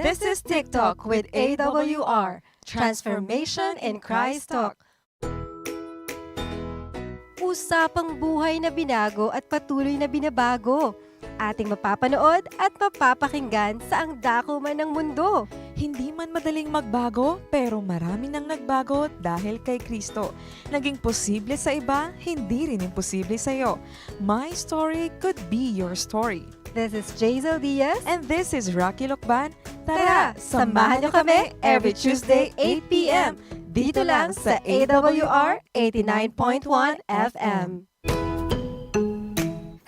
This is TikTok with AWR, Transformation in Christ Talk. Usapang buhay na binago at patuloy na binabago. Ating mapapanood at mapapakinggan sa ang dako man ng mundo. Hindi man madaling magbago, pero marami nang nagbago dahil kay Kristo. Naging posible sa iba, hindi rin imposible sa iyo. My story could be your story. This is Jazel Diaz. And this is Rocky Lokban. Tara, samahan niyo kami every Tuesday 8 p.m. Dito lang sa AWR 89.1 FM.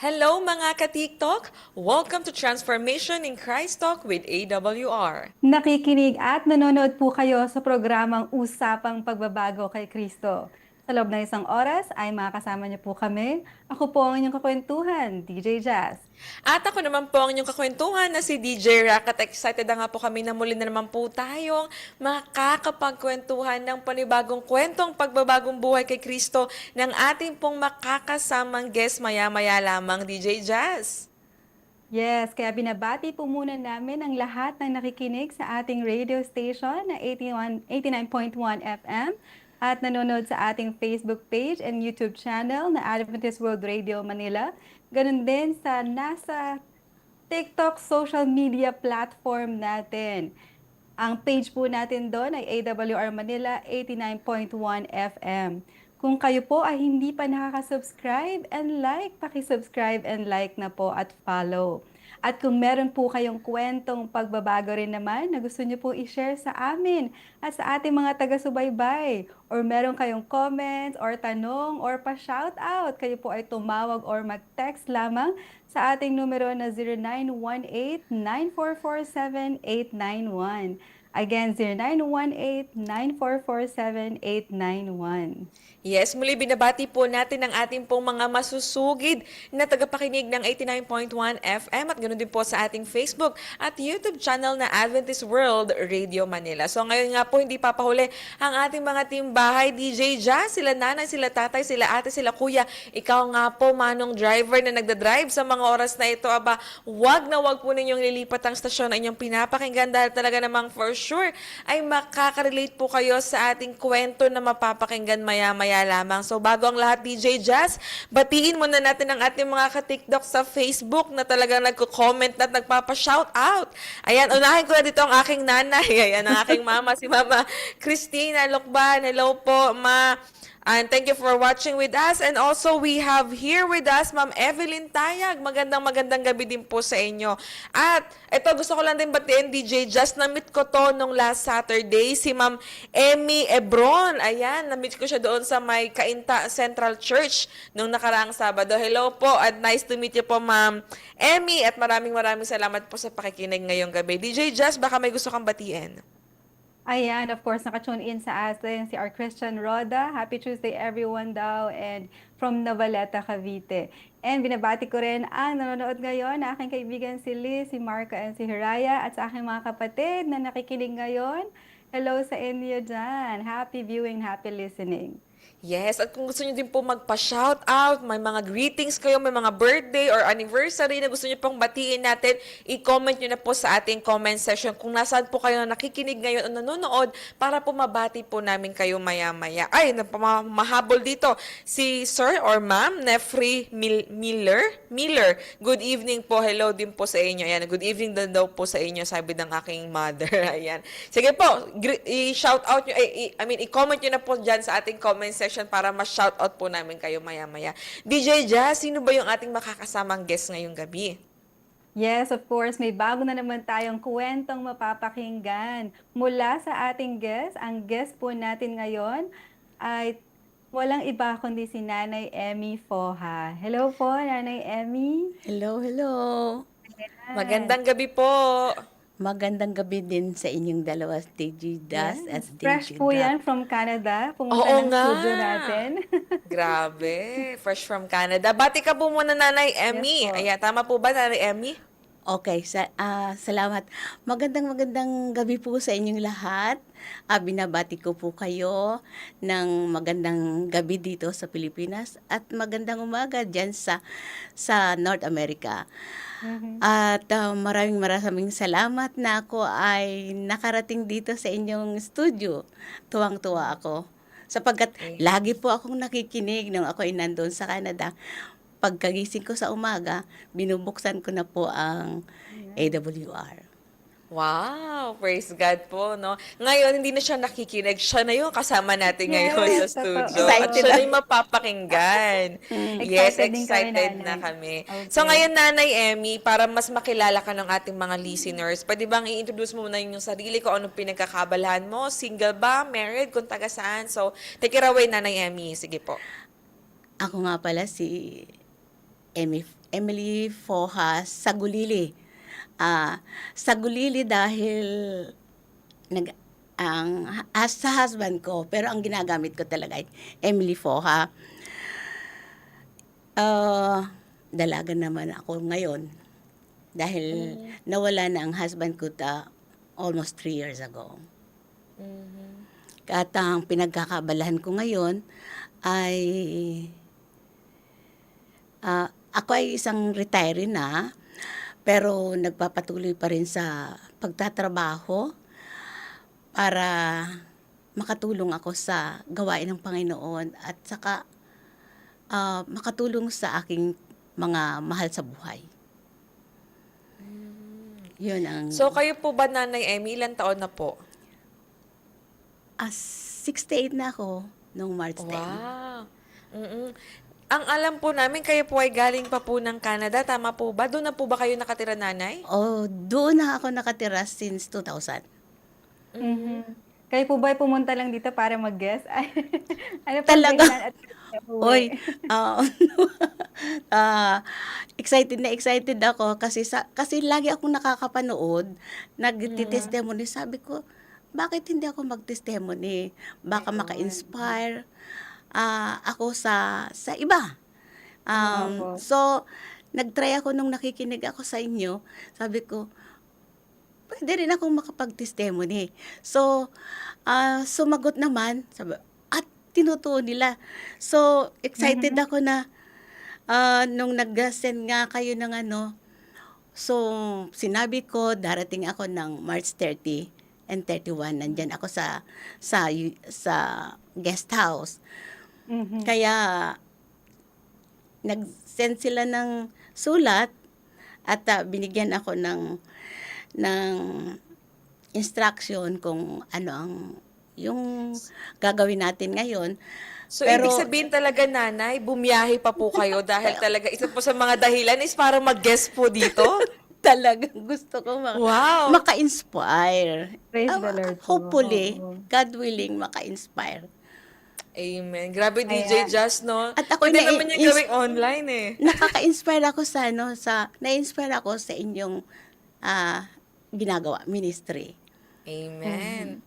Hello mga ka-TikTok! Welcome to Transformation in Christ Talk with AWR. Nakikinig at nanonood po kayo sa programang Usapang Pagbabago kay Kristo. Sa loob ng isang oras ay makakasama niyo po kami. Ako po ang inyong kakwentuhan, DJ Jazz. At ako naman po ang inyong kakwentuhan na si DJ Rack at excited na nga po kami na muli na naman po tayong makakapagkwentuhan ng panibagong kwentong pagbabagong buhay kay Kristo ng ating pong makakasamang guest maya-maya lamang, DJ Jazz. Yes, kaya binabati po muna namin ang lahat ng nakikinig sa ating radio station na 89.1 FM at nanonood sa ating Facebook page and YouTube channel na Adventist World Radio Manila. Ganun din sa nasa TikTok social media platform natin. Ang page po natin doon ay AWR Manila 89.1 FM. Kung kayo po ay hindi pa nakaka-subscribe and like, paki-subscribe and like na po at follow. At kung meron po kayong kwentong pagbabago rin naman na gusto niyo po i-share sa amin at sa ating mga taga-subaybay, or meron kayong comments or tanong or pa-shoutout, kayo po ay tumawag or mag-text lamang sa ating numero na 0918-9447-891. Again, 0918-9447-891. Yes, muli binabati po natin ang ating pong mga masusugid na tagapakinig ng 89.1 FM at ganoon din po sa ating Facebook at YouTube channel na Adventist World Radio Manila. So ngayon nga po hindi papahuli ang ating mga teambahay, DJ Jazz, sila nanay, sila tatay, sila ate, sila kuya. Ikaw nga po, manong driver na nagdadrive sa mga oras na ito, aba, wag po ninyong lilipat ang stasyon na inyong pinapakinggan dahil talaga namang for sure ay makaka-relate po kayo sa ating kwento na mapapakinggan maya-maya lamang. So bago ang lahat, DJ Jazz, batiin muna natin ang ating mga ka-TikTok sa Facebook na talagang nagko-comment at nagpapa-shout out. Ayan, unahin ko na dito ang aking nanay. Ayan, ang aking mama, si Mama Christina Lokban. Hello po, Ma. And thank you for watching with us. And also, we have here with us, Ma'am Evelyn Tayag. Magandang gabi din po sa inyo. At ito, gusto ko lang din batiin, DJ, just na-meet ko to nung last Saturday, si Ma'am Emmy Ebron. Ayan, na-meet ko siya doon sa may Cainta Central Church nung nakaraang Sabado. Hello po, at nice to meet you po, Ma'am Emmy. At maraming salamat po sa pakikinig ngayong gabi. DJ Just, baka may gusto kang batiin. Ayan, of course, nakatune in sa atin si our Christian Roda. Happy Tuesday everyone daw, and from Novaleta, Cavite. And binabati ko rin ang nanonood ngayon na aking kaibigan si Liz, si Marca, and si Hiraya, at sa aking mga kapatid na nakikinig ngayon. Hello sa inyo dyan. Happy viewing, happy listening. Yes, at kung gusto niyo din po magpa-shout out, may mga greetings kayo, may mga birthday or anniversary na gusto niyo pong batiin natin, i-comment niyo na po sa ating comment section kung nasaan po kayo nakikinig ngayon o nanonood para po mabati po namin kayo maya-maya. Ay, mahabol dito si Sir or Ma'am Nefri Miller. Good evening po. Hello din po sa inyo. Ayan, good evening din daw po sa inyo, sabi ng aking mother. Ayan. Sige po, i-shout out niyo, i-comment niyo na po dyan sa ating comment section para ma-shoutout po namin kayo maya-maya. DJ Jazz, sino ba yung ating makakasamang guest ngayong gabi? Yes, of course, may bago na naman tayong kwentong mapapakinggan mula sa ating guest. Ang guest po natin ngayon ay walang iba kundi si Nanay Emmy Foha. Hello po, Nanay Emmy. Hello. Magandang gabi po. Magandang gabi din sa inyong dalawa, DJ Das at DJ Fresh po Doc. yan from Canada. Pumunta Oo ng nga. studio natin. Grabe, fresh from Canada. Bati ka po muna, Nanay Emmy. Yes po. Ayan, tama po ba, Nanay Emmy? Okay, salamat. Magandang gabi po sa inyong lahat. Binabati ko po kayo ng magandang gabi dito sa Pilipinas at magandang umaga dyan sa North America. At maraming maraming salamat na ako ay nakarating dito sa inyong studio. Tuwang-tuwa ako. Sapagkat Okay. lagi po akong nakikinig nung ako ay nandun sa Canada. Pagkagising ko sa umaga, binubuksan ko na po ang AWR. Wow, praise God po, no? Ngayon, hindi na siya nakikinig. Siya na yung kasama natin ngayon Yes, sa totoo. studio. At Excited siya na na. yung mapapakinggan. Yes, Excited din kami, excited Nanay. na kami. Okay. So ngayon, Nanay Emmy, para mas makilala ka ng ating mga listeners, pwede bang i-introduce mo muna yung sarili ko, anong pinagkakabalahan mo? Single ba? Married? Kung taga saan? So, take it away, Nanay Emmy. Sige po. Ako nga pala si Emily Fojas Sagulili. Sagulili dahil sa husband ko, pero ang ginagamit ko talaga ay Emily Foha. Dalaga naman ako ngayon dahil nawala na ang husband ko almost 3 years ago. At ang pinagkakabalahan ko ngayon ay ako ay isang retiree na, pero nagpapatuloy pa rin sa pagtatrabaho para makatulong ako sa gawain ng Panginoon at saka makatulong sa aking mga mahal sa buhay. Yun ang... So, kayo po ba, Nanay Emmy, ilang taon na po? 68 na ako nung March 10. Wow. Mm-mm. Ang alam po namin, kayo po ay galing pa po ng Canada. Tama po ba? Doon na po ba kayo nakatira, Nanay? Doon na ako nakatira since 2000. Kayo po ba ay pumunta lang dito para mag-guest? Ano po Talaga? at Oy, excited na excited ako kasi lagi akong nakakapanood, nagti-testimony. Sabi ko, bakit hindi ako mag-testimony? Baka maka-inspire ako sa iba. Opo. So, nag-try ako nung nakikinig ako sa inyo. Sabi ko, pwede rin akong makapag-testimony. So, sumagot naman. Sabi, at tinutuon nila. So, excited ako na nung nag-send nga kayo ng so, sinabi ko, darating ako ng March 30 and 31. Nandyan ako sa guest house. Kaya, nag-send sila ng sulat at binigyan ako ng instruction kung ano ang yung gagawin natin ngayon. So, Pero- ibig sabihin talaga, Nanay, bumiyahe pa po kayo dahil talaga isa po sa mga dahilan is para mag-guest po dito? Talagang gusto ko Wow! maka-inspire. Praise the Lord po. Hopefully, Oo. God willing, maka-inspire. Amen. Grabe, DJ Just, no? At ako Pwede na- naman yung gawing online eh. Nakaka-inspire ako na-inspire ako sa inyong ginagawa, ministry. Amen.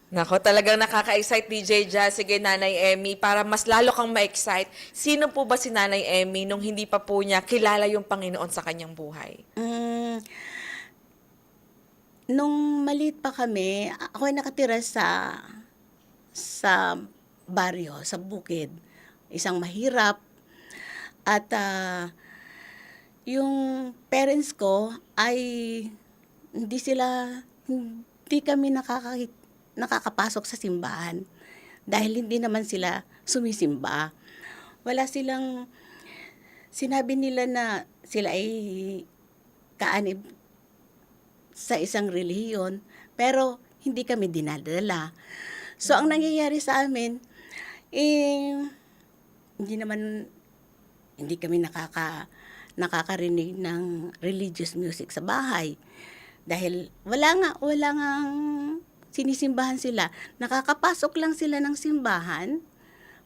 Nako, talagang nakaka-excite, DJ Jazz. Sige, Nanay Emmy, para mas lalo kang ma-excite, sino po ba si Nanay Emmy nung hindi pa po niya kilala yung Panginoon sa kanyang buhay? Nung maliit pa kami, ako ay nakatira sa baryo, sa bukid. Isang mahirap. At yung parents ko ay hindi kami nakakapasok sa simbahan dahil hindi naman sila sumisimba. Wala silang, sinabi nila na sila ay kaanib sa isang relihiyon, pero hindi kami dinadala. So, ang nangyayari sa amin, hindi kami nakakarinig ng religious music sa bahay. Dahil wala nga sinisimbahan sila. Nakakapasok lang sila ng simbahan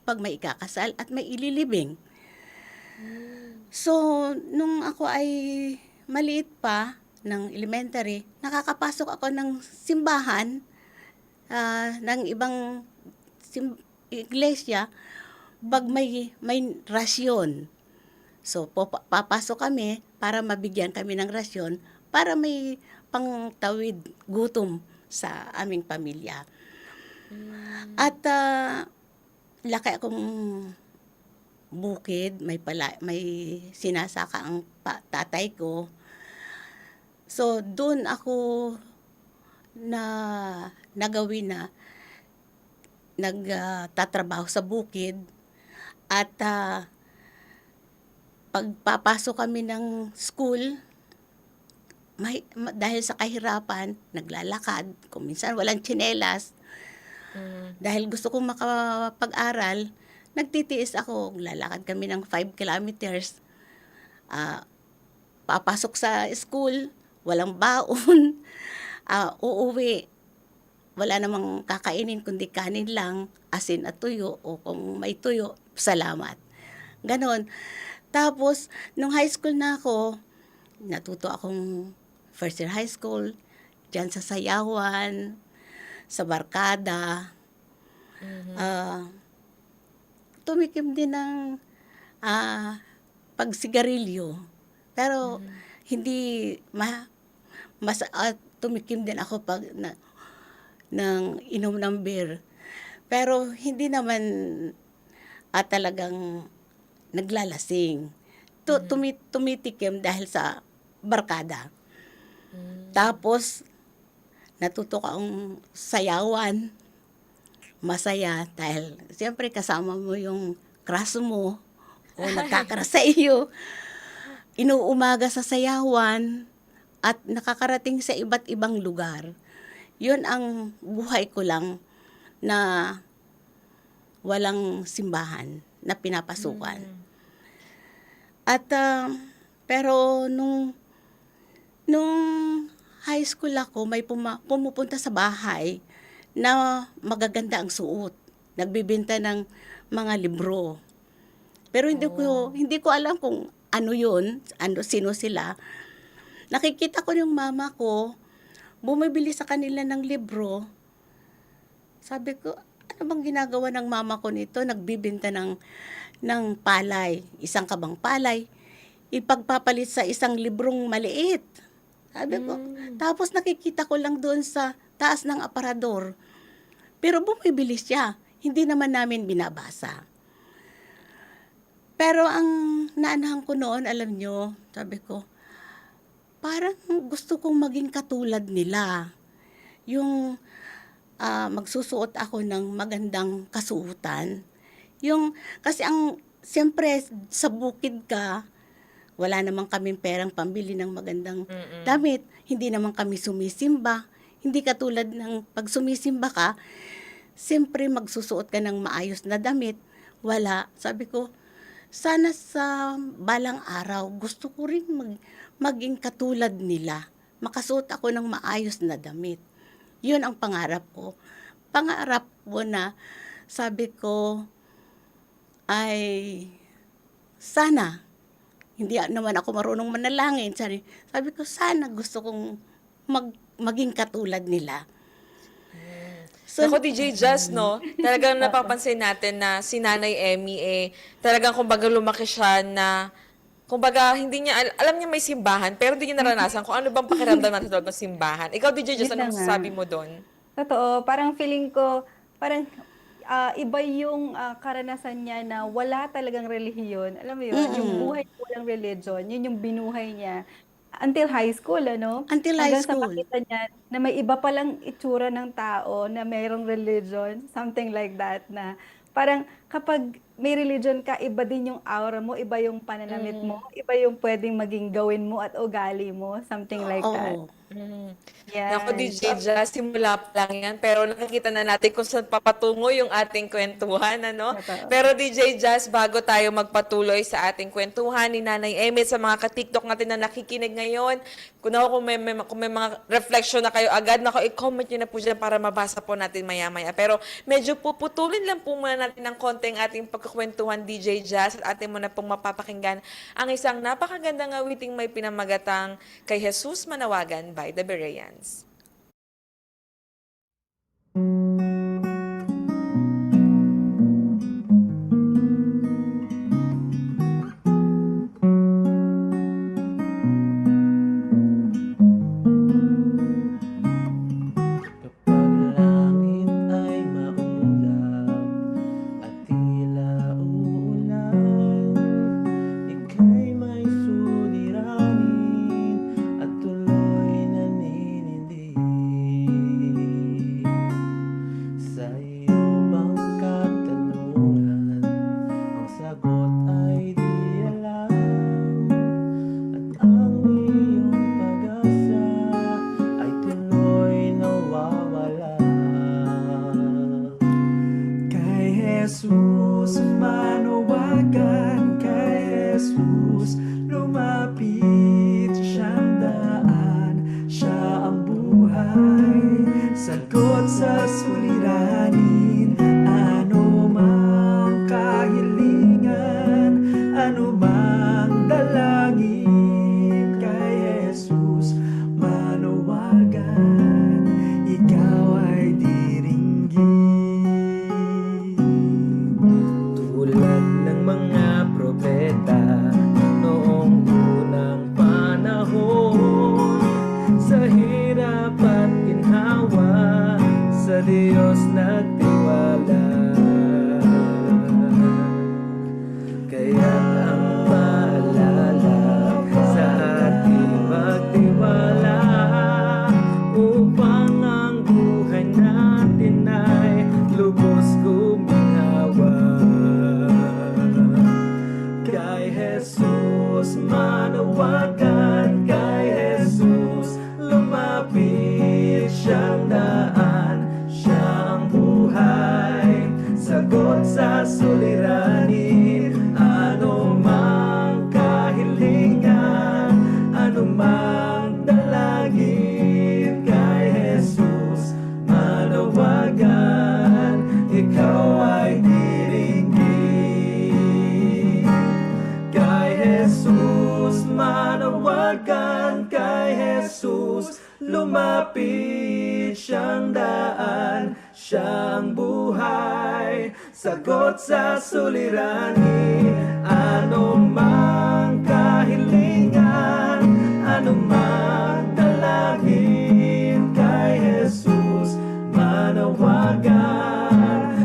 pag may ikakasal at may ililibing. So, nung ako ay maliit pa, ng elementary, nakakapasok ako ng simbahan, ng ibang iglesia, pag may rasyon. So, papasok kami para mabigyan kami ng rasyon para may pangtawid gutom sa aming pamilya. At laki akong bukid, may sinasaka ang tatay ko. So, doon ako na nagawin na nagtatrabaho sa bukid at pagpapasok kami ng school, dahil sa kahirapan, naglalakad, kung minsan walang tsinelas, dahil gusto kong makapag-aral, nagtitiis ako, lalakad kami ng 5 kilometers, papasok sa school, walang baon, uuwi, wala namang kakainin kundi kanin lang, asin at tuyo, o kung may tuyo, salamat. Ganon. Tapos, nung high school na ako, natuto akong first year high school, dyan sa sayawan, sa barkada. Tumikim din ng pagsigarilyo. Pero, hindi, tumikim din ako ng inom ng beer. Pero, hindi naman talagang naglalasing. Tumitikim dahil sa barkada. Tapos, natuto akong sayawan. Masaya dahil siyempre kasama mo yung crush mo o nagkakrush sa iyo. Inuumaga sa sayawan at nakakarating sa iba't ibang lugar. Yun ang buhay ko lang na walang simbahan na pinapasukan. At pero nung high school ako, may pumupunta sa bahay na magaganda ang suot. Nagbibenta ng mga libro. Pero hindi ko alam kung ano yun, sino sila. Nakikita ko yung mama ko, bumibili sa kanila ng libro. Sabi ko, ano bang ginagawa ng mama ko nito? Nagbibenta ng palay, isang kabang palay, ipagpapalit sa isang librong maliit. Sabi ko, tapos nakikita ko lang doon sa taas ng aparador. Pero bumibili siya, hindi naman namin binabasa. Pero ang naanahan ko noon, alam nyo, sabi ko, parang gusto kong maging katulad nila. Yung magsusuot ako ng magandang kasuotan. Kasi siyempre, sa bukid ka, wala namang kaming perang pambili ng magandang damit. Hindi naman kami sumisimba. Hindi katulad ng pag sumisimba ka, siyempre magsusuot ka ng maayos na damit. Wala. Sabi ko, sana sa balang araw, gusto ko rin maging katulad nila. Makasuot ako ng maayos na damit. Yun ang pangarap ko. Pangarap ko na, sabi ko, ay sana, hindi naman ako marunong manalangin. Sabi ko, sana gusto kong maging katulad nila. So, Ako, DJ Jazz, no? Talagang napapansin natin na si Nanay Emmy, talagang kumbaga lumaki siya na, kumbaga, hindi niya, alam niya may simbahan, pero hindi niya naranasan kung ano bang pakiramdam natin ng simbahan. Ikaw, DJ Jazz, Yun na anong nga. masasabi mo doon? Totoo, parang feeling ko, parang iba yung karanasan niya na wala talagang relihiyon. Alam mo yun, yung buhay na walang religion, yun yung binuhay niya. Until high school, ano? Until high Hanggang sa school. makita niya na may iba palang itsura ng tao na mayroong religion, something like that, na parang kapag may religion ka, iba din yung aura mo, iba yung pananamit mo, iba yung pwedeng maging gawin mo at ugali mo, something like that. oo. Yan. Naku, DJ Jazz, simula pa lang yan. Pero nakikita na natin kung saan papatungo yung ating kwentuhan, ano? Totoo. Pero DJ Jazz, bago tayo magpatuloy sa ating kwentuhan ni Nanay Emmy, sa mga ka-TikTok natin na nakikinig ngayon, kung may mga reflection na kayo agad, i-comment nyo na po dyan para mabasa po natin maya-maya. Pero medyo puputulin lang po muna natin ng konting ating pagkakwentuhan, DJ Jazz, at atin mo na pong mapapakinggan ang isang napakagandang awiting may pinamagatang Kay Jesus Manawagan by the Bereans. Kapag langit ay maulap at tila uulan, ika'y may suliranin at tuloy Diyos nagtiwala. Kaya't ang paalala sa ating magtiwala, upang ang buhay natin ay lubos guminawa. Kay Jesus manawagan, kay Jesus lumapit, siyang daan, siyang buhay, sagot sa suliranin, anumang kahilingan, anumang dalangin, kay Jesus manawagan, ikaw ay diringgin. Kay Jesus manawagan, kay Jesus lumapit, siyang daan, siyang buhay, sagot sa suliranin, anumang kahilingan, anumang dalangin, kay Jesus manawagan,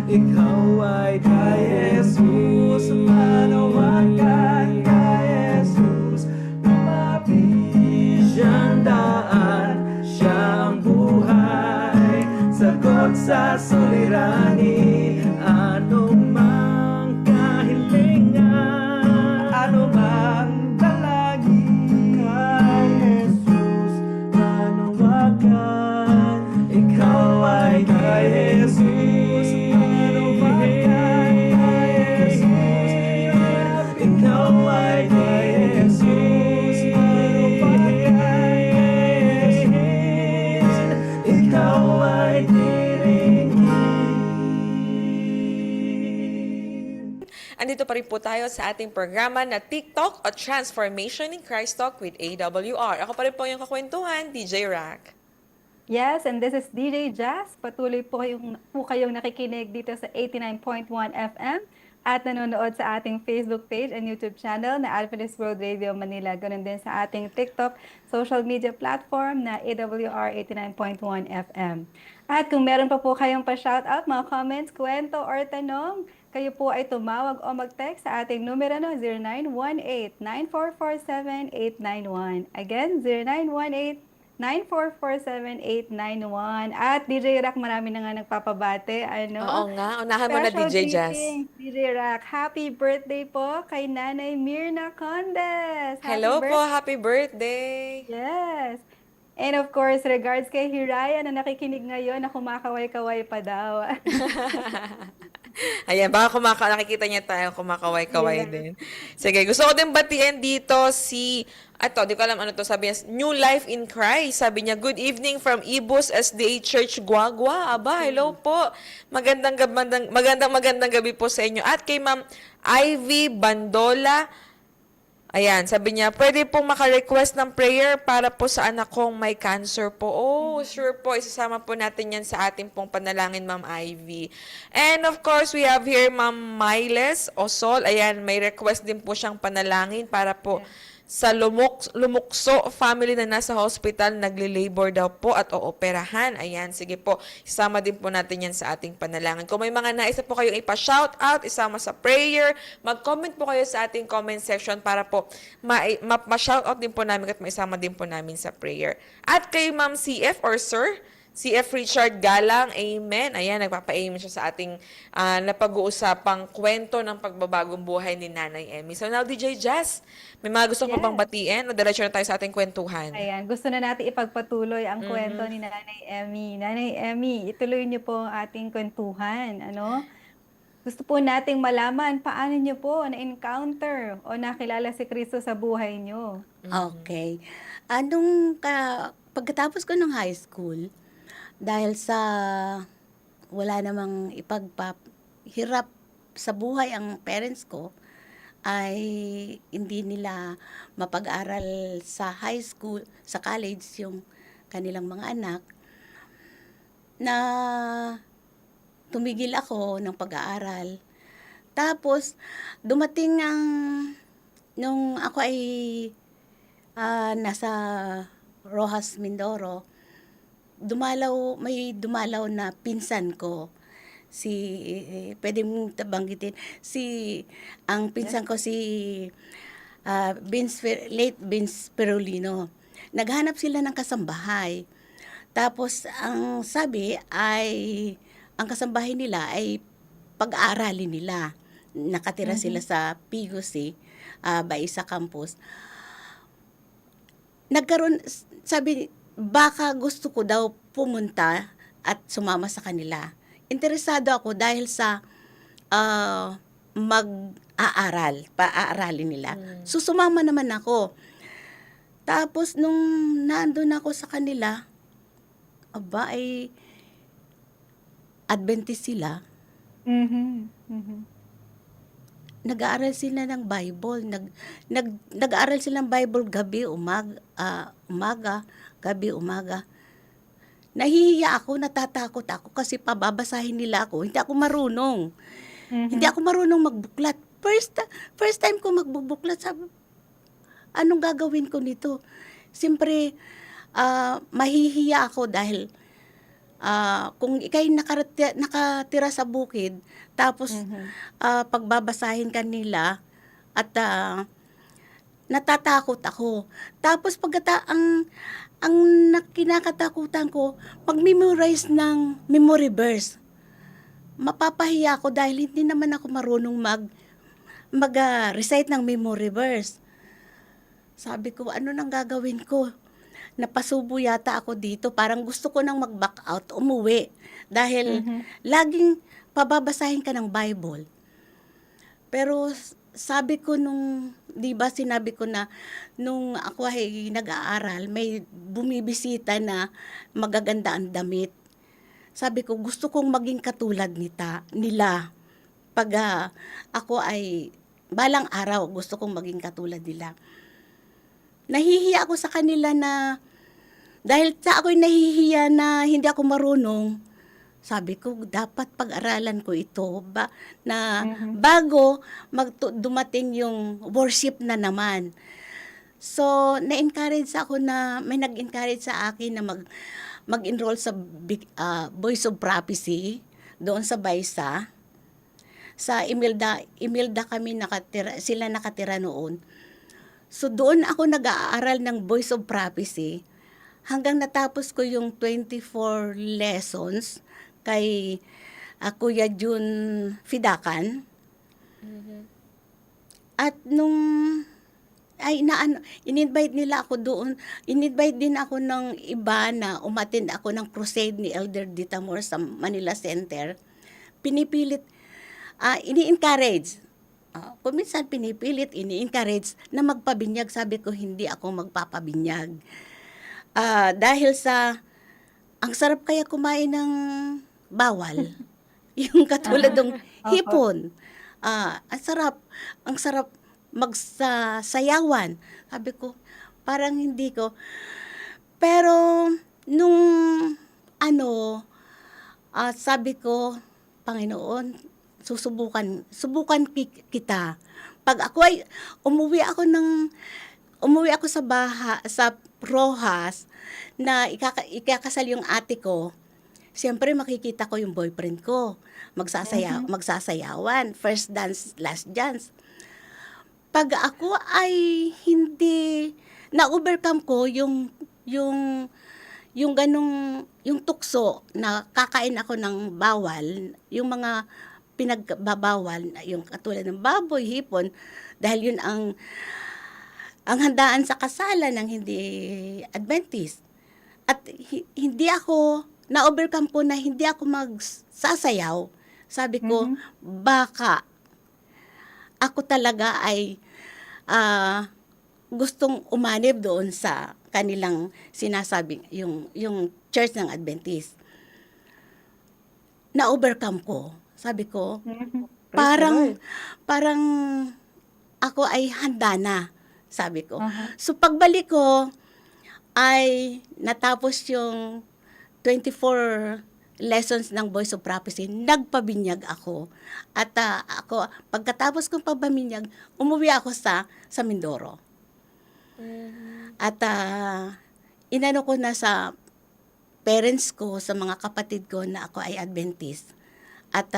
ikaw ay kay Jesus manawagan, kay Jesus lumapit, siyang daan, siyang buhay, sagot sa suliranin, anumang kahilingan, anumang dalangin, kay Jesus manawagan, ikaw ay kay Jesus manawagan, kay Jesus, ikaw ay kay Jesus manawagan, ikaw ay diringgin. Andito pa rin po tayo sa ating programa na TikTok o Transformation in Christ Talk with AWR. Ako pa rin po yung kakwentuhan, DJ Rack. Yes, and this is DJ Jazz. Patuloy po kayong nakikinig dito sa 89.1 FM at nanonood sa ating Facebook page and YouTube channel na Adventist World Radio Manila. Ganun din sa ating TikTok social media platform na AWR 89.1 FM. At kung meron pa po kayong pa-shoutout, mga comments, kwento, or tanong, kayo po ay tumawag o mag-text sa ating numero 0918-9447-891. Again, 0918-9447-891. At DJ Rack, marami na nga nagpapabate. Oo nga, unahan mo na Special DJ Jazz. greetings, DJ Rack. Happy birthday po kay Nanay Mirna Condes. Hello po, happy birthday! Yes. And of course, regards kay Hiraya na nakikinig ngayon na kumakaway-kaway pa daw. Ayan, baka nakikita niya tayo kumakaway-kaway din. Sige, gusto ko din batiin dito di ko alam ano to, sabi niya, New Life in Christ. Sabi niya, good evening from Ibus SDA Church, Guagua. Aba, hello po. Magandang gabi po sa inyo. At kay Ma'am Ivy Bandola, ayan, sabi niya, pwede pong maka-request ng prayer para po sa anak kong may cancer po. Oh, sure po. Isasama po natin yan sa ating pong panalangin, Ma'am Ivy. And of course, we have here Ma'am Miles Osol. Ayan, may request din po siyang panalangin para po sa Lumukso family na nasa hospital, nagli-labor daw po at ooperahan. Ayan, sige po. Isama din po natin yan sa ating panalangin. Kung may mga nais po kayong ipa-shout out, isama sa prayer, mag-comment po kayo sa ating comment section para po ma-shout out din po namin at maisama din po namin sa prayer. At kay Ma'am CF or Sir, CF Richard Galang, amen. Ayan, nagpapa-amen siya sa ating napag-uusapang kwento ng pagbabagong buhay ni Nanay Emmy. So now, DJ Jazz, may mga gusto mo bang batiin o diretso na tayo sa ating kwentuhan? Ayan, gusto na natin ipagpatuloy ang kwento ni Nanay Emmy. Nanay Emmy, ituloy niyo po ang ating kwentuhan. Gusto po nating malaman paano niyo po na-encounter o nakilala si Kristo sa buhay niyo. Okay. Pagkatapos ko ng high school, dahil sa wala namang hirap sa buhay ang parents ko, ay hindi nila mapag-aral sa high school, sa college yung kanilang mga anak, na tumigil ako ng pag-aaral. Tapos, dumating nung ako ay nasa Rojas, Mindoro, may dumalaw na pinsan ko. Pwede mong banggitin, ang pinsan ko late Vince Perolino. Naghanap sila ng kasambahay. Tapos ang kasambahay nila ay pag-aaralin nila. Nakatira sila sa PUC, Baisa Campus. Sabi, baka gusto ko daw pumunta at sumama sa kanila. Interesado ako dahil sa paaralin nila. So, sumama naman ako. Tapos, nung nandun ako sa kanila, ay Adventist sila. Mhm. Mhm. Nag-aaral sila ng Bible. Nag-aaral sila ng Bible gabi, umaga, gabi, umaga. Nahihiya ako, natatakot ako kasi pababasahin nila ako. Hindi ako marunong. Hindi ako marunong magbuklat. First time ko magbubuklat, sabi, anong gagawin ko nito? Siyempre, mahihiya ako dahil kung ikay nakatira sa bukid, tapos pagbabasahin kanila at natatakot ako. Tapos ang kinakatakutan ko, mag-memorize ng memory verse. Mapapahiya ako dahil hindi naman ako marunong mag-recite ng memory verse. Sabi ko, ano nang gagawin ko? Napasubo yata ako dito. Parang gusto ko nang mag-back out, umuwi. Dahil laging pababasahin ka ng Bible. Pero sabi ko sinabi ko na nung ako ay nag-aaral, may bumibisita na magaganda ang damit. Sabi ko, gusto kong maging katulad nila. Pag ako ay, balang araw, gusto kong maging katulad nila. Nahihiya ako sa kanila dahil sa ako'y nahihiya na hindi ako marunong, sabi ko, dapat pag-aralan ko ito bago dumating yung worship na naman. So, na-encourage ako may nag-encourage sa akin na mag-enroll sa Voice of Prophecy doon sa Baisa. Sa Imelda kami sila nakatira noon. So, doon ako nag-aaral ng Voice of Prophecy hanggang natapos ko yung 24 lessons kay Kuya Jun Fidakan. At in-invite nila ako doon. In-invite din ako ng iba na umattend ako ng crusade ni Elder Ditamor sa Manila Center. Pinipilit, ini-encourage. Kung minsan pinipilit, ini-encourage na magpabinyag. Sabi ko, hindi ako magpapabinyag. Dahil ang sarap kaya kumain ng bawal. Yung katulad ng hipon. Ang sarap magsasayawan. Sabi ko, parang hindi ko. Pero, sabi ko, Panginoon, subukan kita. Pag ako ay umuwi ako sa Rojas na ikakasal yung ate ko, siyempre makikita ko yung boyfriend ko. Magsasayawan. First dance, last dance. Pag ako ay hindi na-overcome ko yung tukso na kakain ako ng bawal, yung mga pinagbabawal, yung katulad ng baboy, hipon, dahil yun ang handaan sa kasalan ng hindi Adventist. At hindi ako, na-overcome ko na hindi ako magsasayaw. Sabi ko, baka ako talaga ay gustong umanib doon sa kanilang sinasabi, yung church ng Adventist. Na-overcome ko. Sabi ko, parang ako ay handa na, sabi ko. So pagbalik ko, ay natapos yung 24 lessons ng Voice of Prophecy, nagpabinyag ako. At pagkatapos kong pabinyag, umuwi ako sa Mindoro. At inano ko na sa parents ko, sa mga kapatid ko na ako ay Adventist. At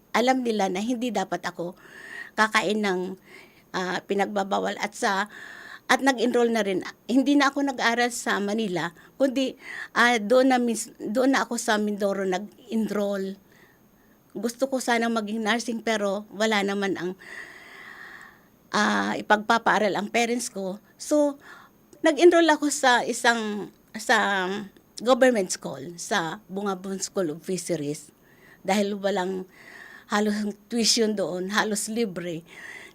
alam nila na hindi dapat ako kakain ng pinagbabawal at nag-enroll na rin. Hindi na ako nag-aral sa Manila, kundi doon na ako sa Mindoro nag-enroll. Gusto ko sanang maging nursing pero wala naman ang ipagpapaaral ang parents ko. So, nag-enroll ako sa government school, sa Bungabon School of Fisheries. Dahil walang halos tuition doon, halos libre.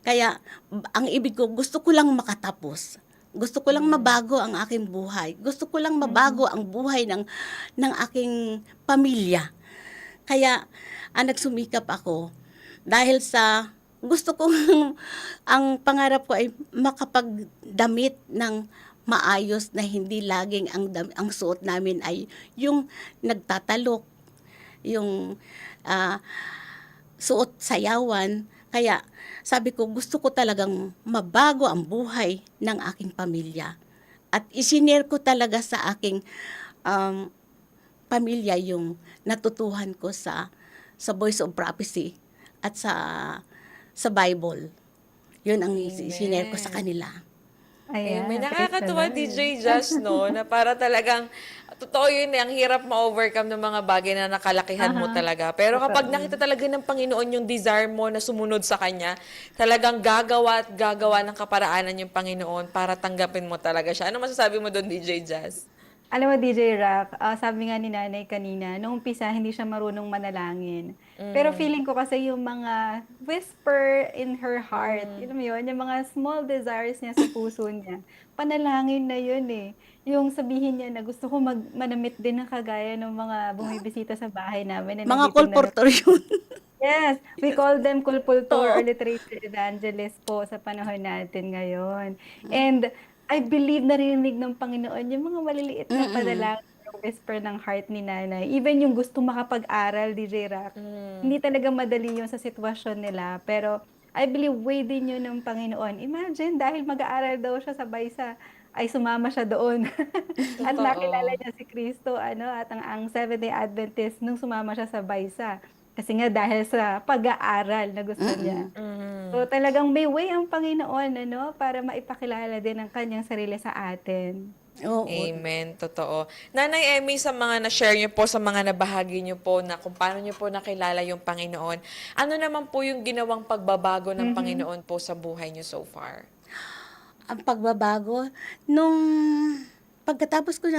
Kaya, ang ibig ko, gusto ko lang makatapos. Gusto ko lang mabago ang aking buhay. Gusto ko lang mabago ang buhay ng aking pamilya. Kaya, nagsumikap ako dahil sa gusto ko ang pangarap ko ay makapagdamit ng maayos na hindi laging ang suot namin ay yung nagtatalok, yung suot sayawan. Kaya sabi ko gusto ko talagang mabago ang buhay ng aking pamilya. At isinare ko talaga sa aking pamilya yung natutuhan ko sa Voice of Prophecy at sa Bible. Yun ang isinare ko sa kanila. Ayan, Amen. praise the Nakakatuwa, Lord. DJ Just, no? Na para talagang, totoo yun, ang hirap ma-overcome ng mga bagay na nakalakihan mo talaga. Pero kapag nakita talaga ng Panginoon yung desire mo na sumunod sa Kanya, talagang gagawa at gagawa ng kaparaanan yung Panginoon para tanggapin mo talaga siya. Ano masasabi mo doon, DJ Jazz? Alam mo, DJ Rock, sabi nga ni nanay kanina, nung umpisa, hindi siya marunong manalangin. Pero feeling ko kasi yung mga whisper in her heart, yun mo yun, yung mga small desires niya sa puso niya, panalangin na yun eh. Yung sabihin niya na gusto ko manamit din ng kagaya ng mga bumibisita sa bahay namin. Na Mga nagtitinda ng- kolportor yun. Yes, we call them kulpultor or literature evangelist po sa panahon natin ngayon. And I believe narinig ng Panginoon yung mga maliliit na padalangin, yung whisper ng heart ni nanay. Even yung gusto makapag-aral, DJ Rock, hindi talaga madali yun sa sitwasyon nila. Pero I believe way din yun ng Panginoon. Imagine, dahil mag-aaral daw siya sa Baysa, ay sumama siya doon. At Totoo. nakilala niya si Kristo, at ang Seventh-day Adventist nung sumama siya sa Baysa. Kasi nga dahil sa pag-aaral na gusto niya. So talagang may way ang Panginoon para maipakilala din ang kanyang sarili sa atin. Oo. Amen. Totoo. Nanay Emmy, sa mga na-share niyo po, sa mga nabahagi niyo po na kung paano niyo po nakilala yung Panginoon, ano naman po yung ginawang pagbabago ng Panginoon po sa buhay niyo so far? Ang pagbabago, nung pagkatapos ko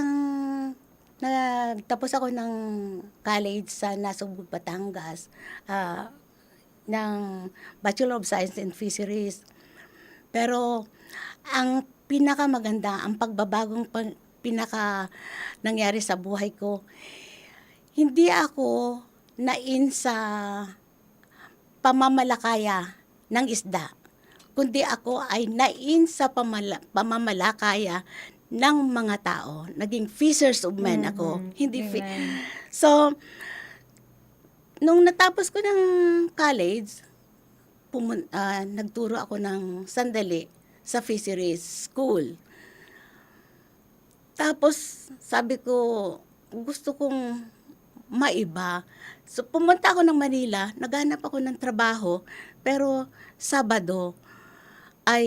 nagtapos ako ng college sa Nasugbu, Batangas, ng Bachelor of Science in Fisheries. Pero ang pinakamaganda, ang pagbabagong pinaka nangyari sa buhay ko, hindi ako nain sa pamamalakaya ng isda, kundi ako ay nain sa pamamalakaya ng mga tao. Naging fishers of men ako. Hindi Amen. So, nung natapos ko ng college, nagturo ako ng sandali sa fisheries school. Tapos, sabi ko, gusto kong maiba. So, pumunta ako ng Manila, naghanap ako ng trabaho, pero Sabado ay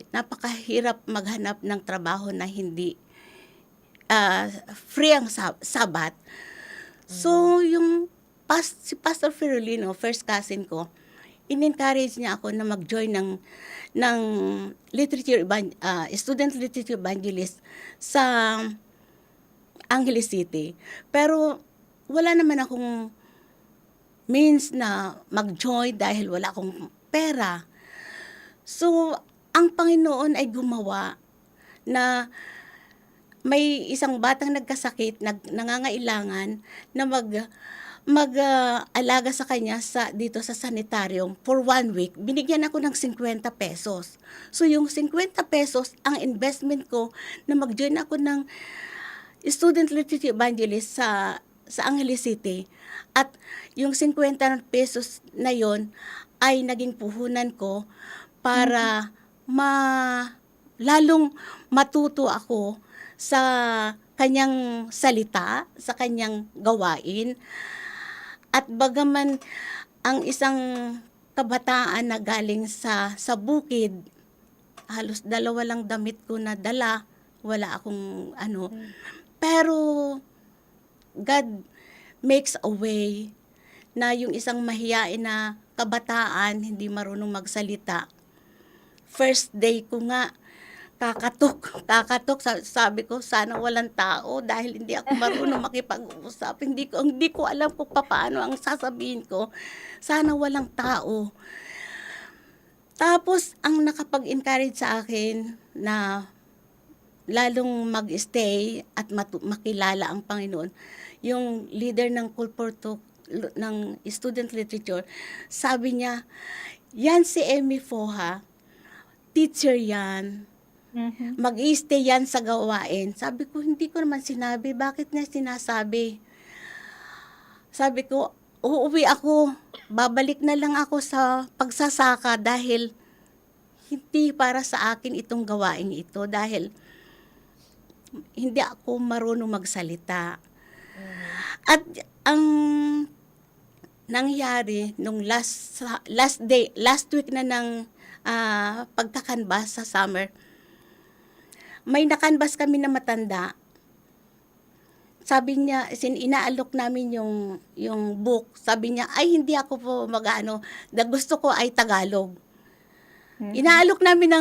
napakahirap maghanap ng trabaho na hindi free ang Sabat. So, si Pastor Ferolino, first cousin ko, in-encourage niya ako na mag-join ng student literature evangelist sa Angeles City. Pero wala naman akong means na mag-join dahil wala akong pera. So, ang Panginoon ay gumawa na may isang batang nagkasakit, nangangailangan na mag-alaga sa kanya dito sa sanitarium for 1 week. Binigyan ako ng 50 pesos. So, yung 50 pesos, ang investment ko na mag-join ako ng student literature evangelist sa Angeles City. At yung 50 pesos na yon ay naging puhunan ko para lalong matuto ako sa kanyang salita, sa kanyang gawain. At bagaman ang isang kabataan na galing sa bukid, halos 2 lang damit ko na dala, wala akong ano. Pero God makes a way na yung isang mahiyain na kabataan, hindi marunong magsalita. First day ko nga, kakatok, sabi ko, sana walang tao dahil hindi ako marunong makipag-usap. Hindi ko alam kung paano ang sasabihin ko. Sana walang tao. Tapos, ang nakapag-encourage sa akin na lalong mag-stay at makilala ang Panginoon, yung leader ng Kulporto, ng student literature, sabi niya, yan si Emmy Foha, teacher yan, mag-i-stay yan sa gawain. Sabi ko, hindi ko naman sinabi. Bakit niya sinasabi? Sabi ko, uuwi ako. Babalik na lang ako sa pagsasaka dahil hindi para sa akin itong gawain ito. Dahil hindi ako marunong magsalita. At ang nangyari nung last week na ng pagkakanbas sa summer, may nakanbas kami na matanda. Sabi niya, inaalok namin yung book. Sabi niya, ay hindi ako po mag-ano, gusto ko ay Tagalog. Inaalok namin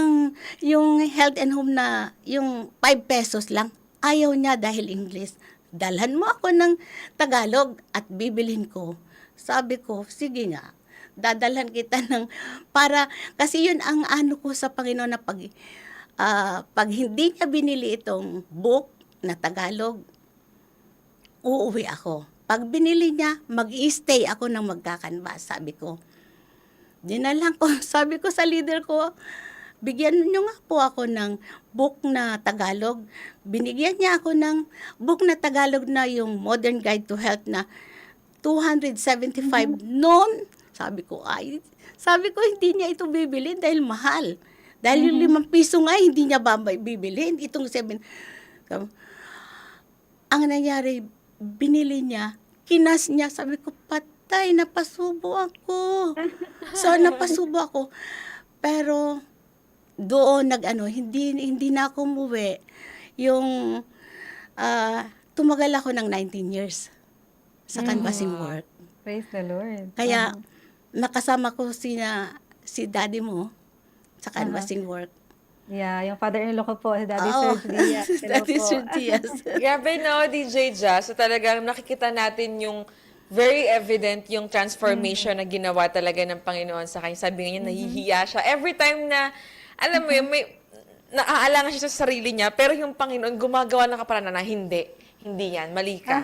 yung health and home na yung 5 pesos lang. Ayaw niya dahil English. Dalhan mo ako ng Tagalog at bibilhin ko. Sabi ko, sige nga, dadalhan kita kasi yun ang ano ko sa Panginoon na pag hindi niya binili itong book na Tagalog, uuwi ako. Pag binili niya, mag-i-stay ako ng magkakanbas, sabi ko. Dinalang ko, sabi ko sa leader ko, bigyan niyo nga po ako ng book na Tagalog. Binigyan niya ako ng book na Tagalog na yung Modern Guide to Health na 275 noon. Sabi ko, hindi niya ito bibili dahil mahal. Dahil yung 5 piso nga, hindi niya bibili. Itong 7. Ang nangyari, binili niya, kinas niya, sabi ko, patay, napasubo ako. So, napasubo ako. Pero, doon hindi na ako umuwi. Tumagal ako ng 19 years sa canvassing work. Praise the Lord. Kaya, nakasama ko si daddy mo sa canvassing work. Yeah, yung father-in-law ko po, si Daddy Oo, Sir Diaz. si Daddy Sir Diaz. Grabe no, DJ Jazz. So talagang nakikita natin yung very evident yung transformation na ginawa talaga ng Panginoon sa kanya. Sabi niya, nahihiya siya. Every time na, alam mo yun, may naaalangan siya sa sarili niya, pero yung Panginoon gumagawa ng kaparaanan na hindi yan, mali ka.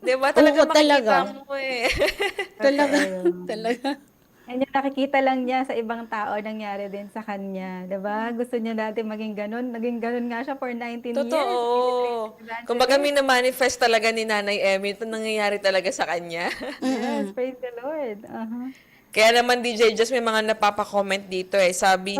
Diba? Talaga Oo, makikita talaga. mo eh. Talaga. And yung nakikita lang niya sa ibang tao, nangyari din sa kanya. Diba? Gusto niya dati maging ganun. Naging ganun nga siya for 19 years. Totoo. Kumbaga mina-manifest talaga ni Nanay Emmy, ito nangyayari talaga sa kanya. Yes, praise the Lord. Kaya naman DJ Just may mga napapa-comment dito eh. Sabi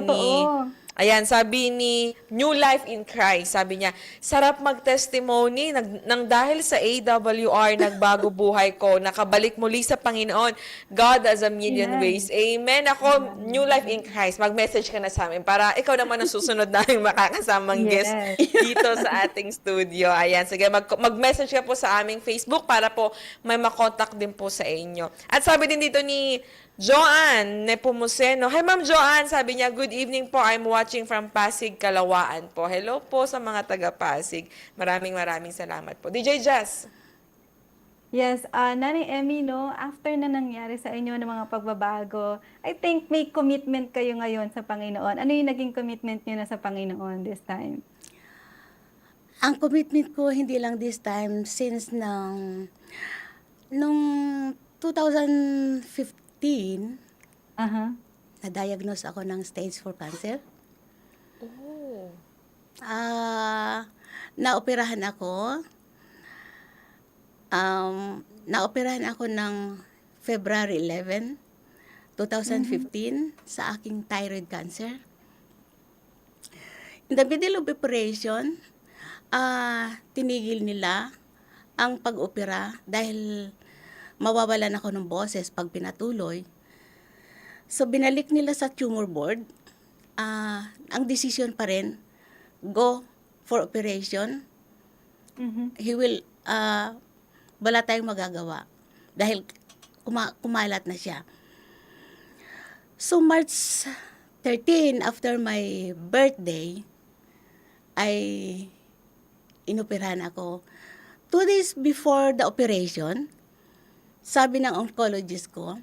ni New Life in Christ, sabi niya, sarap mag-testimony nang dahil sa AWR, nagbago buhay ko, nakabalik muli sa Panginoon. God has a million ways. Amen. Ako, New Life in Christ, mag-message ka na sa amin para ikaw naman ang susunod namin makakasamang guest dito sa ating studio. Ayan, sige, mag-message ka po sa aming Facebook para po may makontak din po sa inyo. At sabi din dito ni Joanne Nepomuceno. Hi, Ma'am Joanne. Sabi niya, good evening po. I'm watching from Pasig, Kalawaan po. Hello po sa mga taga-Pasig. Maraming salamat po. DJ Jazz. Yes, Nanay Emmy, no, after na nangyari sa inyo ng mga pagbabago, I think may commitment kayo ngayon sa Panginoon. Ano yung naging commitment niyo na sa Panginoon this time? Ang commitment ko hindi lang this time, since nung 2015, na-diagnose ako ng stage 4 cancer. Oh. Naoperahan ako. Naoperahan ako ng February 11, 2015 sa aking thyroid cancer. In the middle of operation, tinigil nila ang pag-opera dahil mawawalan ako ng boses pag pinatuloy. So, binalik nila sa tumor board. Ang decision pa rin, go for operation. He will, wala tayong magagawa dahil kumalat na siya. So, March 13, after my birthday, ay inoperahan ako. 2 days before the operation, sabi ng oncologist ko,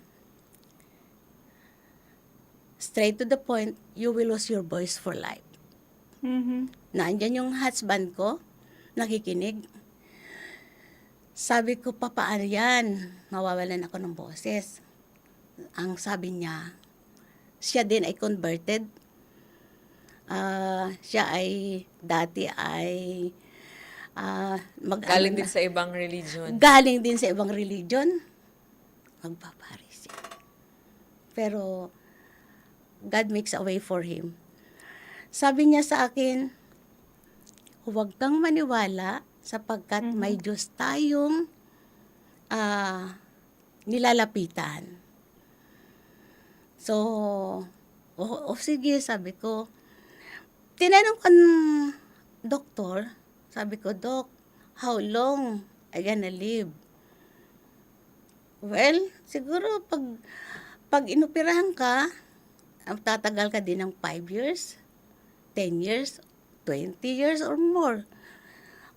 straight to the point, you will lose your voice for life. Nandyan yung husband ko, nakikinig. Sabi ko, papaano yan? Mawawalan ako ng boses. Ang sabi niya, siya din ay converted. Siya ay, dati ay, Galing din sa ibang religion. Galing din sa ibang religion. Magpapari siya. Pero, God makes a way for him. Sabi niya sa akin, huwag kang maniwala sapagkat may Diyos tayong nilalapitan. So, sige, sabi ko. Tinanong ko ng doktor, sabi ko, Doc, how long I gonna live? Well, siguro pag inoperahan ka, tatagal ka din ng 5 years, 10 years, 20 years or more.